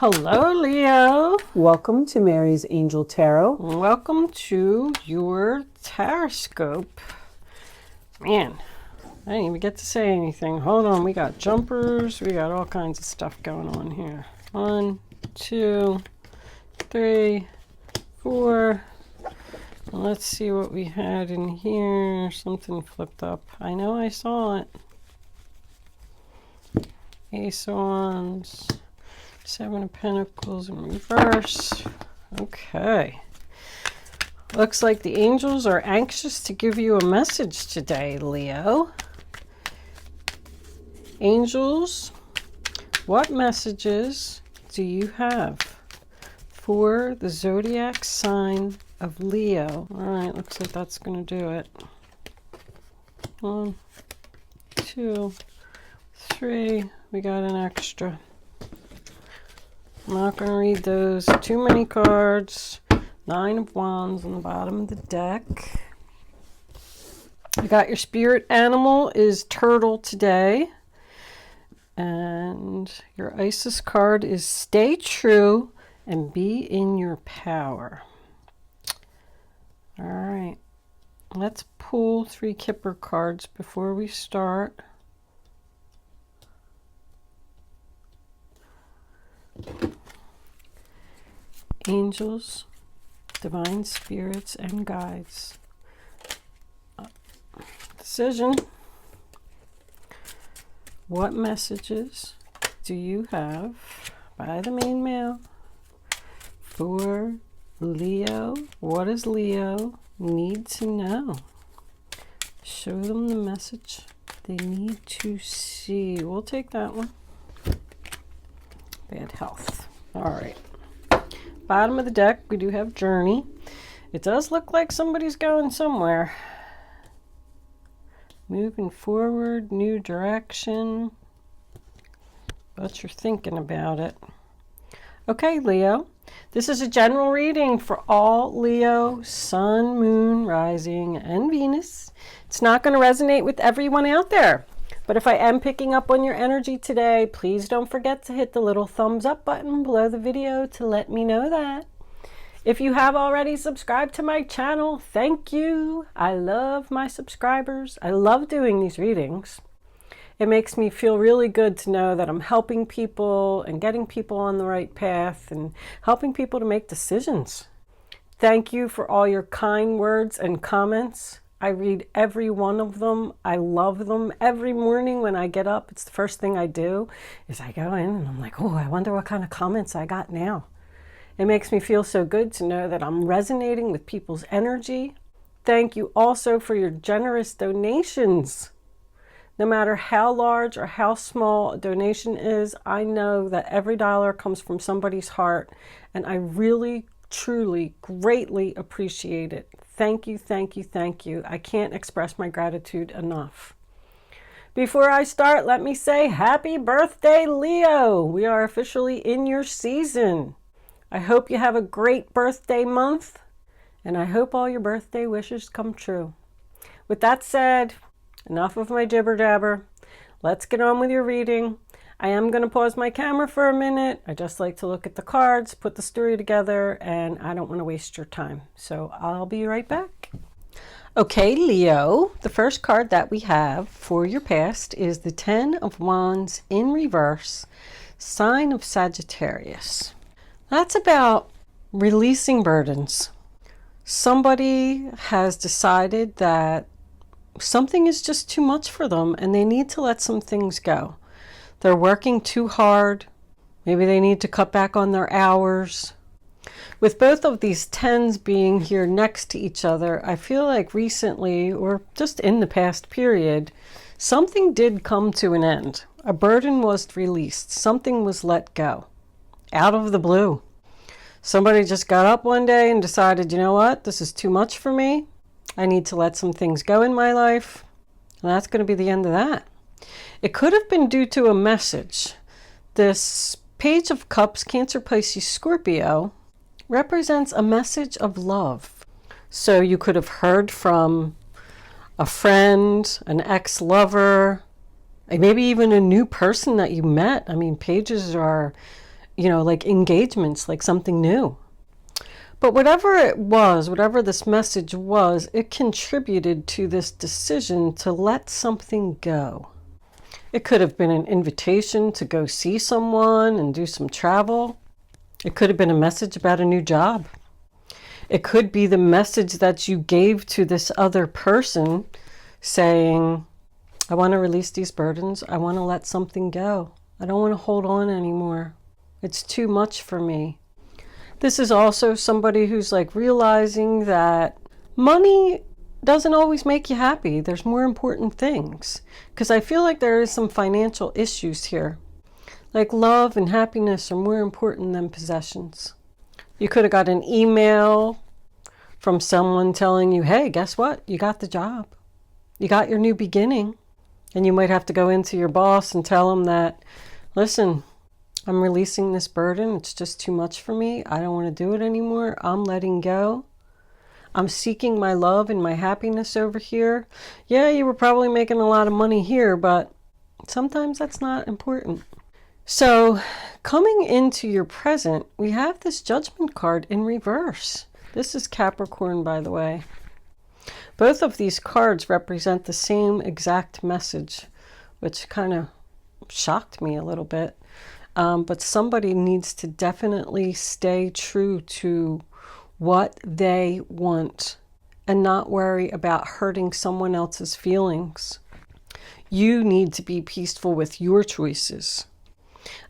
Hello, Leo. Welcome to Mary's Angel Tarot. Welcome to your horoscope. Man, I didn't even get to say anything. Hold on, we got jumpers. We got all kinds of stuff going on here. 1, 2, 3, 4. Let's see what we had in here. Something flipped up. I know I saw it. Ace of Wands. 7 of Pentacles in reverse. Okay. Looks like the angels are anxious to give you a message today, Leo. Angels, what messages do you have for the zodiac sign of Leo? All right, looks like that's going to do it. 1, 2, 3. We got an extra. I'm not going to read those. Too many cards. 9 of Wands on the bottom of the deck. You got your spirit animal is turtle today. And your Isis card is stay true and be in your power. All right. Let's pull 3 Kipper cards before we start. Angels, divine spirits, and guides. Decision. What messages do you have by the main mail for Leo? What does Leo need to know? Show them the message they need to see. We'll take that one. Bad health. All right. Bottom of the deck, we do have journey. It does look like somebody's going somewhere. Moving forward, new direction. But you're thinking about it. Okay, Leo. This is a general reading for all Leo, Sun, Moon, Rising, and Venus. It's not going to resonate with everyone out there. But if I am picking up on your energy today, please don't forget to hit the little thumbs up button below the video to let me know that. If you have already subscribed to my channel, thank you. I love my subscribers. I love doing these readings. It makes me feel really good to know that I'm helping people and getting people on the right path and helping people to make decisions. Thank you for all your kind words and comments. I read every one of them. I love them. Every morning when I get up, it's the first thing I do is I go in and I'm like, oh, I wonder what kind of comments I got now. It makes me feel so good to know that I'm resonating with people's energy. Thank you also for your generous donations. No matter how large or how small a donation is, I know that every dollar comes from somebody's heart, and I really, truly, greatly appreciate it. Thank you, thank you, thank you. I can't express my gratitude enough. Before I start, let me say happy birthday, Leo. We are officially in your season. I hope you have a great birthday month, and I hope all your birthday wishes come true. With that said, enough of my jibber jabber. Let's get on with your reading. I am going to pause my camera for a minute. I just like to look at the cards, put the story together, and I don't want to waste your time. So I'll be right back. Okay, Leo, the first card that we have for your past is the 10 of Wands in reverse, sign of Sagittarius. That's about releasing burdens. Somebody has decided that something is just too much for them and they need to let some things go. They're working too hard. Maybe they need to cut back on their hours. With both of these 10s being here next to each other, I feel like recently, or just in the past period, something did come to an end. A burden was released. Something was let go. Out of the blue. Somebody just got up one day and decided, you know what, this is too much for me. I need to let some things go in my life. And that's going to be the end of that. It could have been due to a message. This Page of Cups, Cancer, Pisces, Scorpio, represents a message of love. So you could have heard from a friend, an ex-lover, maybe even a new person that you met. I mean, pages are like engagements, like something new. But whatever it was, whatever this message was, it contributed to this decision to let something go. It could have been an invitation to go see someone and do some travel. It could have been a message about a new job. It could be the message that you gave to this other person saying, I want to release these burdens. I want to let something go. I don't want to hold on anymore. It's too much for me. This is also somebody who's like realizing that money doesn't always make you happy. There's more important things. Because I feel like there is some financial issues here. Like love and happiness are more important than possessions. You could have got an email from someone telling you, hey, guess what? You got the job. You got your new beginning. And you might have to go into your boss and tell him that, listen, I'm releasing this burden. It's just too much for me. I don't want to do it anymore. I'm letting go. I'm seeking my love and my happiness over here. Yeah, you were probably making a lot of money here, but sometimes that's not important. So coming into your present, we have this Judgment card in reverse. This is Capricorn, by the way. Both of these cards represent the same exact message, which kind of shocked me a little bit. But somebody needs to definitely stay true to what they want and not worry about hurting someone else's feelings. You need to be peaceful with your choices.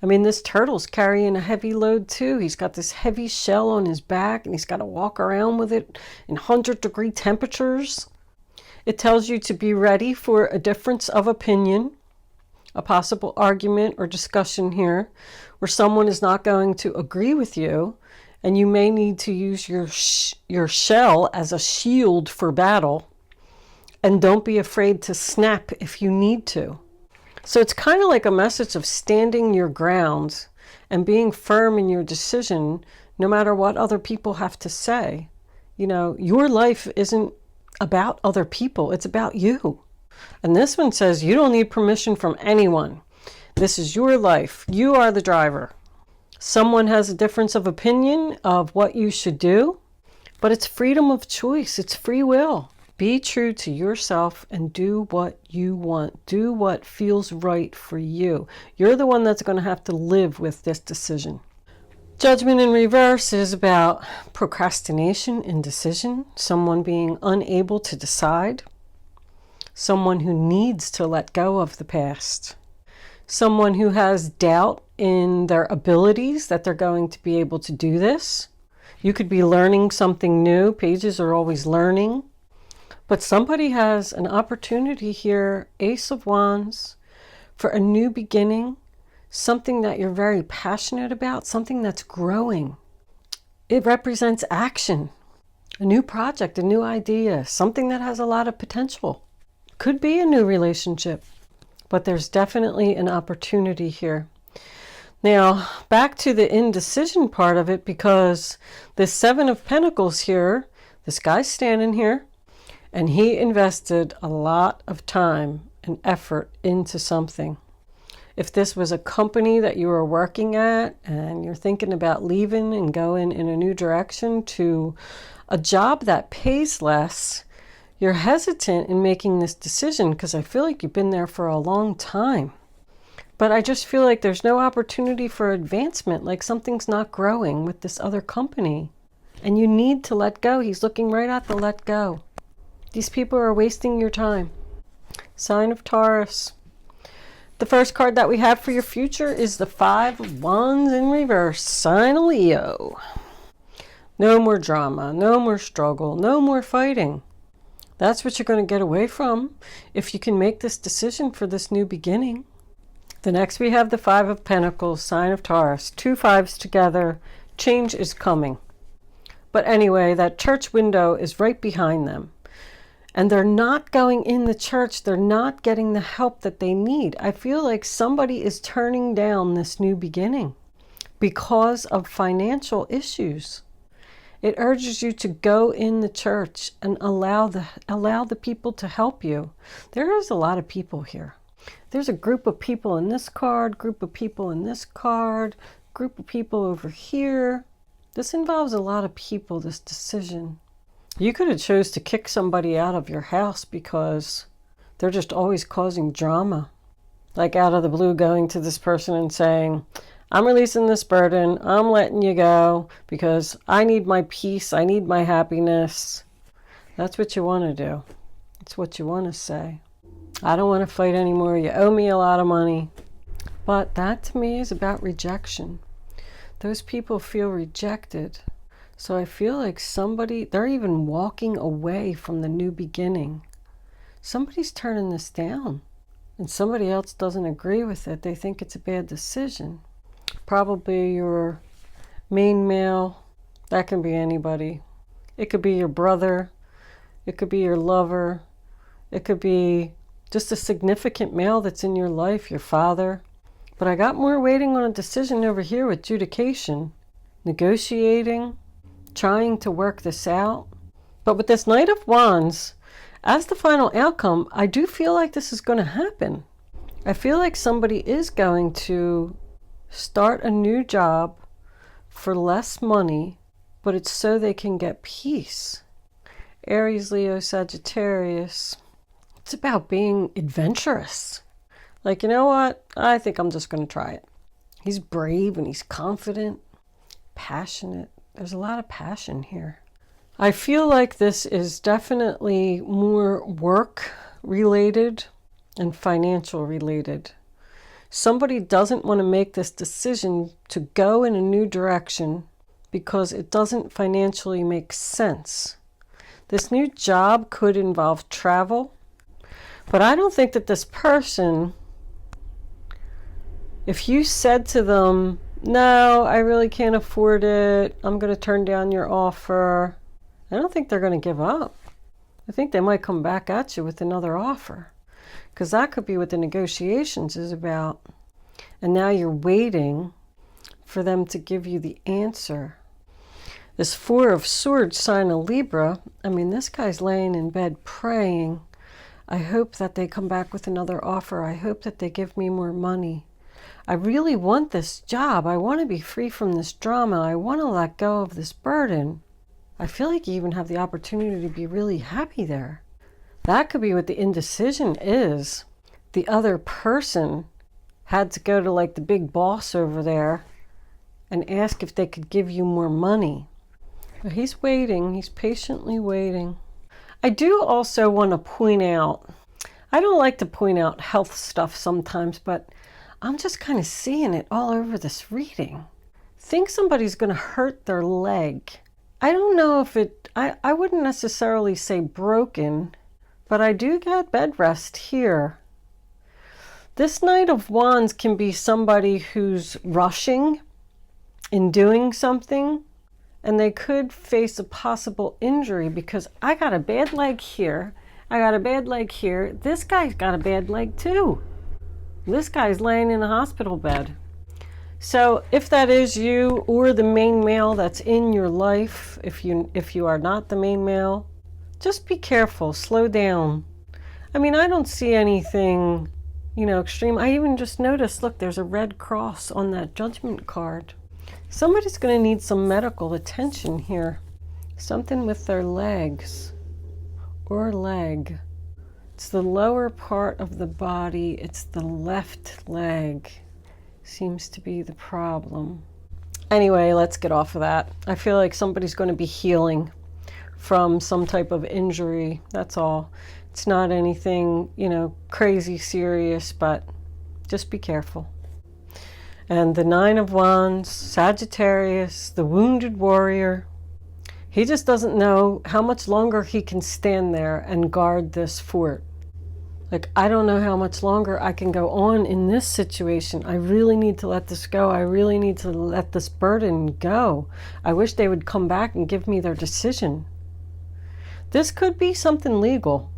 I mean, this turtle's carrying a heavy load too. He's got this heavy shell on his back and he's got to walk around with it in 100-degree temperatures. It tells you to be ready for a difference of opinion, a possible argument or discussion here where someone is not going to agree with you, and you may need to use your shell as a shield for battle. And don't be afraid to snap if you need to. So it's kind of like a message of standing your ground and being firm in your decision no matter what other people have to say. You know, your life isn't about other people, it's about you. And this one says you don't need permission from anyone. This is your life. You are the driver. Someone has a difference of opinion of what you should do, but it's freedom of choice. It's free will. Be true to yourself and do what you want. Do what feels right for you. You're the one that's going to have to live with this decision. Judgment in reverse is about procrastination, indecision, someone being unable to decide, someone who needs to let go of the past, someone who has doubt in their abilities that they're going to be able to do this. You could be learning something new. Pages are always learning. But somebody has an opportunity here, Ace of Wands, for a new beginning, something that you're very passionate about, something that's growing. It represents action, a new project, a new idea, something that has a lot of potential. Could be a new relationship, but there's definitely an opportunity here. Now, back to the indecision part of it, because the Seven of Pentacles here, this guy's standing here, and he invested a lot of time and effort into something. If this was a company that you were working at and you're thinking about leaving and going in a new direction to a job that pays less, you're hesitant in making this decision because I feel like you've been there for a long time. But I just feel like there's no opportunity for advancement, like something's not growing with this other company. And you need to let go. He's looking right at the let go. These people are wasting your time. Sign of Taurus. The first card that we have for your future is the Five of Wands in reverse. Sign of Leo. No more drama, no more struggle, no more fighting. That's what you're going to get away from if you can make this decision for this new beginning. The next we have the Five of Pentacles, sign of Taurus. 2 5s together. Change is coming. But anyway, that church window is right behind them. And they're not going in the church. They're not getting the help that they need. I feel like somebody is turning down this new beginning because of financial issues. It urges you to go in the church and allow the people to help you. There is a lot of people here. There's a group of people in this card, group of people in this card. group of people over here. This involves a lot of people, this decision. You could have chose to kick somebody out of your house because they're just always causing drama. Like out of the blue going to this person and saying, I'm releasing this burden, I'm letting you go because I need my peace, I need my happiness. That's what you want to do. It's what you want to say. I don't want to fight anymore, you owe me a lot of money. But that to me is about rejection. Those people feel rejected. So I feel like they're even walking away from the new beginning. Somebody's turning this down. And somebody else doesn't agree with it. They think it's a bad decision. Probably your main male. That can be anybody. It could be your brother. It could be your lover. It could be just a significant male that's in your life, your father. But I got more waiting on a decision over here with adjudication, negotiating, trying to work this out. But with this Knight of Wands, as the final outcome, I do feel like this is going to happen. I feel like somebody is going to start a new job for less money, but it's so they can get peace. Aries, Leo, Sagittarius. It's about being adventurous. Like, you know what? I think I'm just going to try it. He's brave and he's confident, passionate. There's a lot of passion here. I feel like this is definitely more work related and financial related. Somebody doesn't want to make this decision to go in a new direction because it doesn't financially make sense. This new job could involve travel, but I don't think that this person, if you said to them, no, I really can't afford it, I'm going to turn down your offer, I don't think they're going to give up. I think they might come back at you with another offer, because that could be what the negotiations is about. And now you're waiting for them to give you the answer. This Four of Swords sign of Libra, I mean, this guy's laying in bed praying, I hope that they come back with another offer. I hope that they give me more money. I really want this job. I want to be free from this drama. I want to let go of this burden. I feel like you even have the opportunity to be really happy there. That could be what the indecision is. The other person had to go to like the big boss over there and ask if they could give you more money. But he's waiting. He's patiently waiting. I do also want to point out, I don't like to point out health stuff sometimes, but I'm just kind of seeing it all over this reading. Think somebody's going to hurt their leg. I don't know if I wouldn't necessarily say broken, but I do get bed rest here. This Knight of Wands can be somebody who's rushing in doing something, and they could face a possible injury because I got a bad leg here, I got a bad leg here, this guy's got a bad leg too. This guy's laying in a hospital bed. So if that is you or the main male that's in your life, if you are not the main male, just be careful, slow down. I mean, I don't see anything, extreme. I even just noticed, look, there's a red cross on that judgment card. Somebody's going to need some medical attention here. Something with their legs or leg. It's the lower part of the body. It's the left leg. Seems to be the problem. Anyway, let's get off of that. I feel like somebody's going to be healing from some type of injury. That's all. It's not anything, crazy serious, but just be careful. And the Nine of Wands, Sagittarius, the wounded warrior, he just doesn't know how much longer he can stand there and guard this fort. Like, I don't know how much longer I can go on in this situation. I really need to let this go. I really need to let this burden go. I wish they would come back and give me their decision. This could be something legal.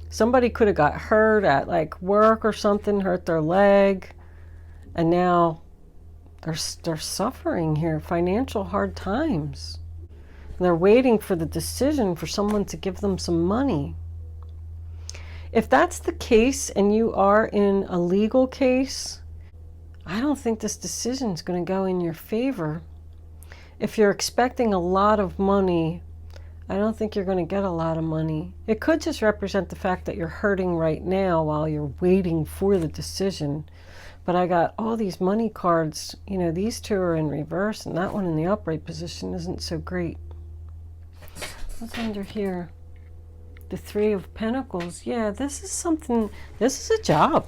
Somebody could have got hurt at like work or something, hurt their leg, and now they're suffering here, financial hard times. And they're waiting for the decision for someone to give them some money. If that's the case and you are in a legal case, I don't think this decision is going to go in your favor. If you're expecting a lot of money, I don't think you're going to get a lot of money. It could just represent the fact that you're hurting right now while you're waiting for the decision. But I got all these money cards. You know, these two are in reverse, and that one in the upright position isn't so great. What's under here? The Three of Pentacles. Yeah, this is something, this is a job.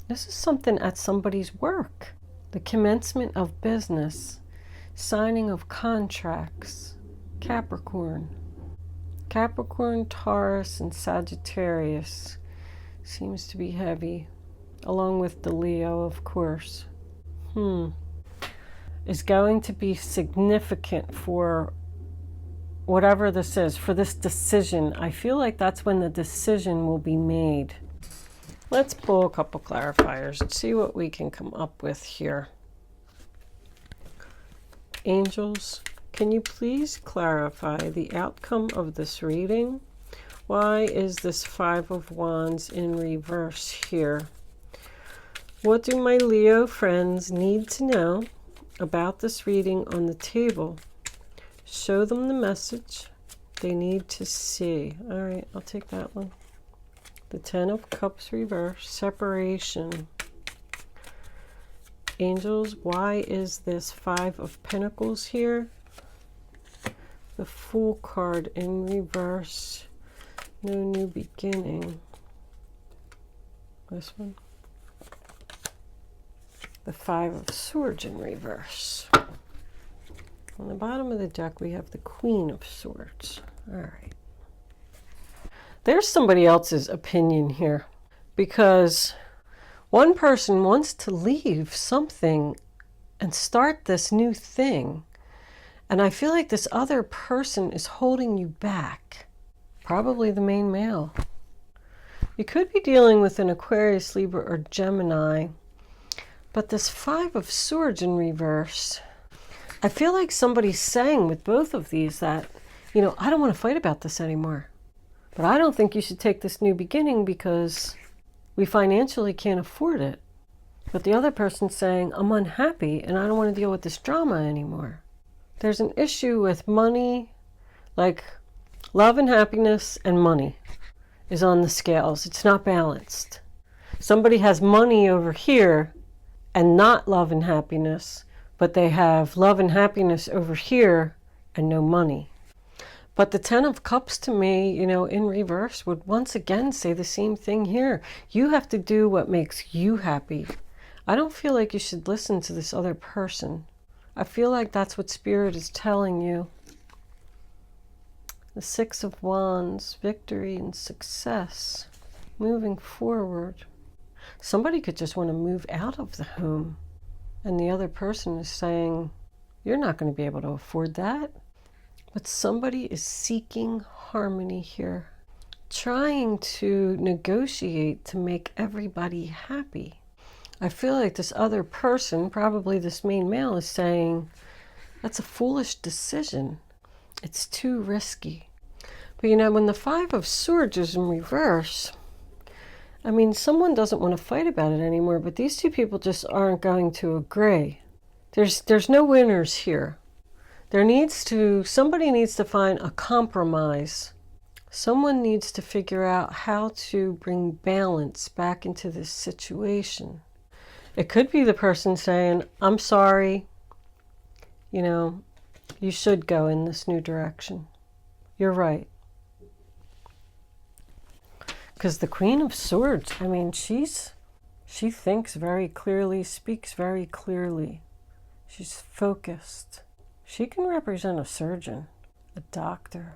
This is something at somebody's work. The commencement of business. Signing of contracts. Capricorn. Capricorn, Taurus, and Sagittarius. Seems to be heavy. Along with the Leo, of course. Is going to be significant for whatever this is, for this decision. I feel like that's when the decision will be made. Let's pull a couple clarifiers and see what we can come up with here. Angels, can you please clarify the outcome of this reading? Why is this Five of Wands in reverse here? What do my Leo friends need to know about this reading on the table? Show them the message they need to see. All right, I'll take that one. The Ten of Cups reverse, separation. Angels, why is this Five of Pentacles here? The Fool card in reverse. No new beginning. This one. The Five of Swords in reverse. On the bottom of the deck, we have the Queen of Swords. All right. There's somebody else's opinion here, because one person wants to leave something and start this new thing. And I feel like this other person is holding you back. Probably the main male. You could be dealing with an Aquarius, Libra, or Gemini. But this Five of Swords in reverse, I feel like somebody's saying with both of these that, you know, I don't want to fight about this anymore. But I don't think you should take this new beginning because we financially can't afford it. But the other person's saying, I'm unhappy and I don't want to deal with this drama anymore. There's an issue with money, like love and happiness and money is on the scales. It's not balanced. Somebody has money over here and not love and happiness, but they have love and happiness over here and no money. But the Ten of Cups to me, you know, in reverse would once again say the same thing here. You have to do what makes you happy. I don't feel like you should listen to this other person. I feel like that's what Spirit is telling you. The Six of Wands, victory and success, moving forward. Somebody could just want to move out of the home, and the other person is saying, you're not going to be able to afford that. But somebody is seeking harmony here, trying to negotiate to make everybody happy. I feel like this other person, probably this main male, is saying, that's a foolish decision. It's too risky. But you know, when the Five of Swords is in reverse, I mean, someone doesn't want to fight about it anymore, but these two people just aren't going to agree. There's no winners here. Somebody needs to find a compromise. Someone needs to figure out how to bring balance back into this situation. It could be the person saying, I'm sorry, you know, you should go in this new direction. You're right. Because the Queen of Swords, I mean, she thinks very clearly, speaks very clearly. She's focused. She can represent a surgeon, a doctor.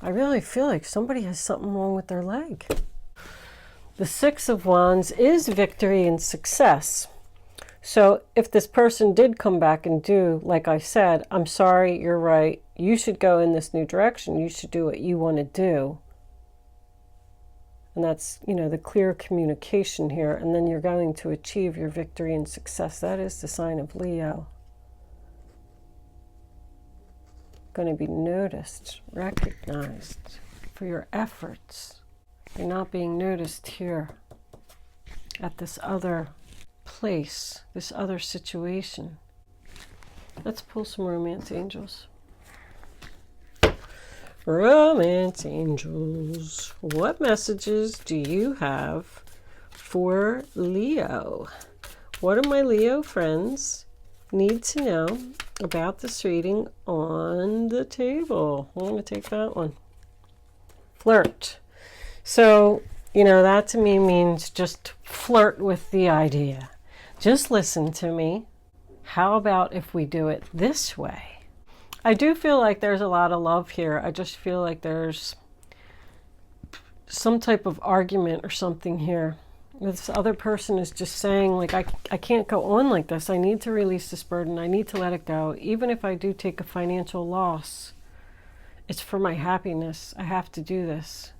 I really feel like somebody has something wrong with their leg. The Six of Wands is victory and success. So if this person did come back and do, like I said, I'm sorry, you're right, you should go in this new direction, you should do what you want to do. And that's, you know, the clear communication here. And then you're going to achieve your victory and success. That is the sign of Leo. Going to be noticed, recognized for your efforts. You're not being noticed here at this other place, this other situation. Let's pull some romance angels. Romance angels, what messages do you have for Leo? What do my Leo friends need to know about this reading on the table? I'm going to take that one. Flirt. So, that to me means just flirt with the idea. Just listen to me. How about if we do it this way? I do feel like there's a lot of love here. I just feel like there's some type of argument or something here. This other person is just saying, like, I can't go on like this. I need to release this burden. I need to let it go. Even if I do take a financial loss, it's for my happiness. I have to do this.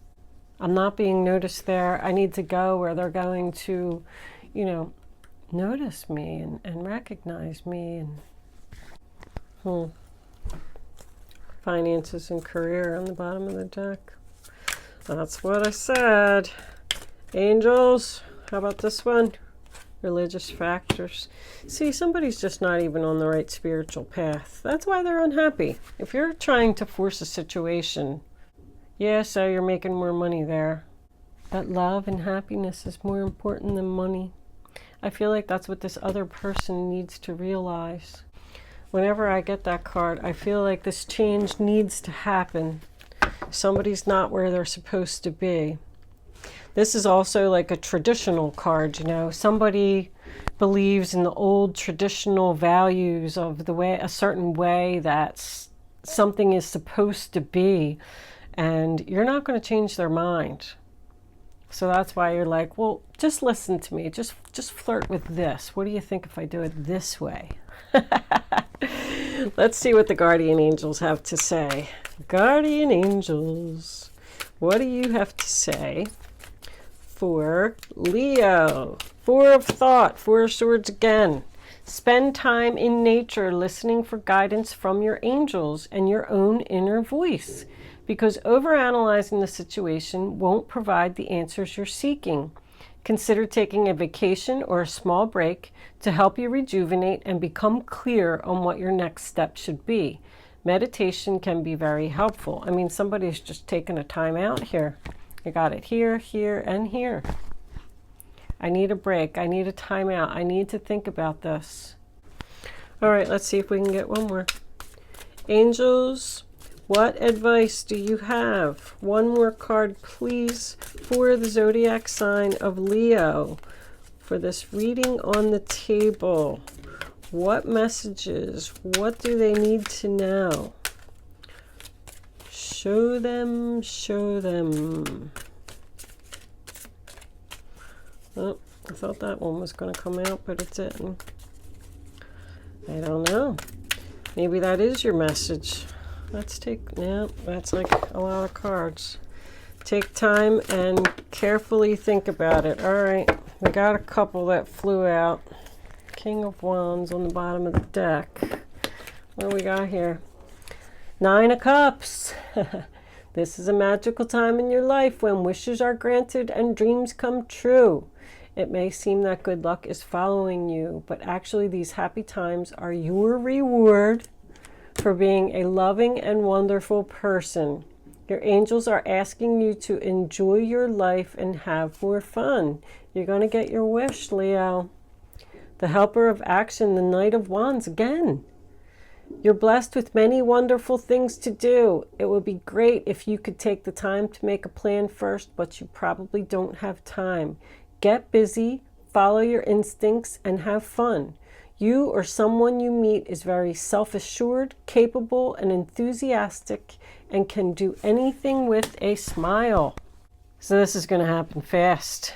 I'm not being noticed there. I need to go where they're going to, notice me and recognize me. And finances and career on the bottom of the deck. That's what I said. Angels, how about this one? Religious factors. See, somebody's just not even on the right spiritual path. That's why they're unhappy. If you're trying to force a situation, yeah, so you're making more money there. But love and happiness is more important than money. I feel like that's what this other person needs to realize. Whenever I get that card, I feel like this change needs to happen. Somebody's not where they're supposed to be. This is also like a traditional card, Somebody believes in the old traditional values of the way, a certain way that something is supposed to be. And you're not going to change their mind. So that's why you're like, well, just listen to me. Just flirt with this. What do you think if I do it this way? Let's see what the guardian angels have to say. Guardian angels, what do you have to say for Leo? Four of thought, Four of swords again. Spend time in nature listening for guidance from your angels and your own inner voice, because overanalyzing the situation won't provide the answers you're seeking. Consider taking a vacation or a small break to help you rejuvenate and become clear on what your next step should be. Meditation can be very helpful. I mean, somebody's just taken a time out here. You got it here, here, and here. I need a break. I need a time out. I need to think about this. All right, let's see if we can get one more. Angels, what advice do you have? One more card, please, for the zodiac sign of Leo for this reading on the table. What messages? What do they need to know? Show them, show them. Oh, I thought that one was going to come out, but it didn't. I don't know. Maybe that is your message. Let's take, no, that's like a lot of cards. Take time and carefully think about it. All right, we got a couple that flew out. King of Wands on the bottom of the deck. What do we got here? Nine of Cups. This is a magical time in your life when wishes are granted and dreams come true. It may seem that good luck is following you, but actually these happy times are your reward for being a loving and wonderful person. Your angels are asking you to enjoy your life and have more fun. You're going to get your wish, Leo. The Helper of Action, the Knight of Wands again. You're blessed with many wonderful things to do. It would be great if you could take the time to make a plan first, but you probably don't have time. Get busy, follow your instincts, and have fun. You or someone you meet is very self-assured, capable, and enthusiastic, and can do anything with a smile. So this is going to happen fast.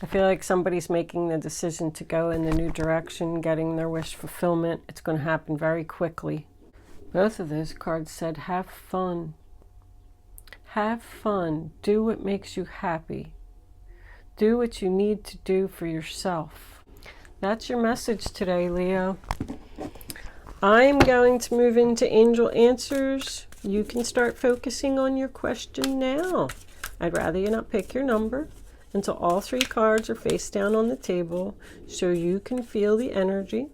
I feel like somebody's making the decision to go in the new direction, getting their wish fulfillment. It's going to happen very quickly. Both of those cards said, have fun. Have fun. Do what makes you happy. Do what you need to do for yourself. That's your message today, Leo. I'm going to move into angel answers. You can start focusing on your question now. I'd rather you not pick your number until all 3 cards are face down on the table so you can feel the energy.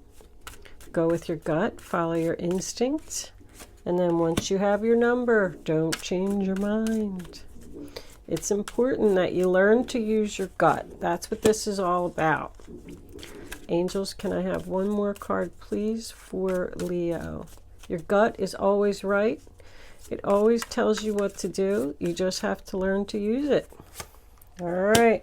Go with your gut, follow your instinct, and then once you have your number, don't change your mind. It's important that you learn to use your gut. That's what this is all about. Angels, can I have one more card, please, for Leo? Your gut is always right. It always tells you what to do. You just have to learn to use it. All right.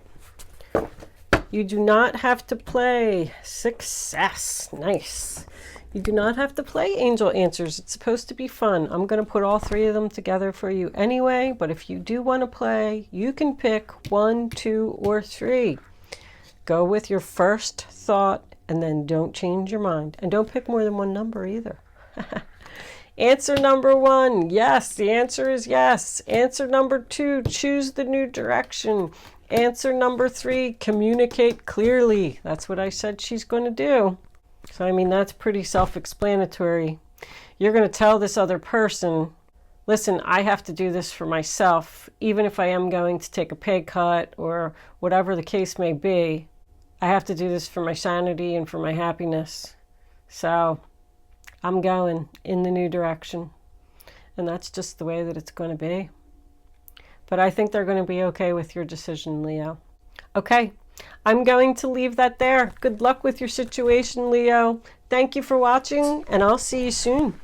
You do not have to play. Success. Nice. You do not have to play angel answers. It's supposed to be fun. I'm going to put all 3 of them together for you anyway, but if you do want to play, you can pick 1, 2, or 3. Go with your first thought and then don't change your mind. And don't pick more than one number either. Answer number 1, yes. The answer is yes. Answer number 2, choose the new direction. Answer number 3, communicate clearly. That's what I said she's going to do. So, I mean, that's pretty self-explanatory. You're going to tell this other person, listen, I have to do this for myself, even if I am going to take a pay cut or whatever the case may be. I have to do this for my sanity and for my happiness. So, I'm going in the new direction. And that's just the way that it's going to be. But I think they're going to be okay with your decision, Leo. Okay. I'm going to leave that there. Good luck with your situation, Leo. Thank you for watching, and I'll see you soon.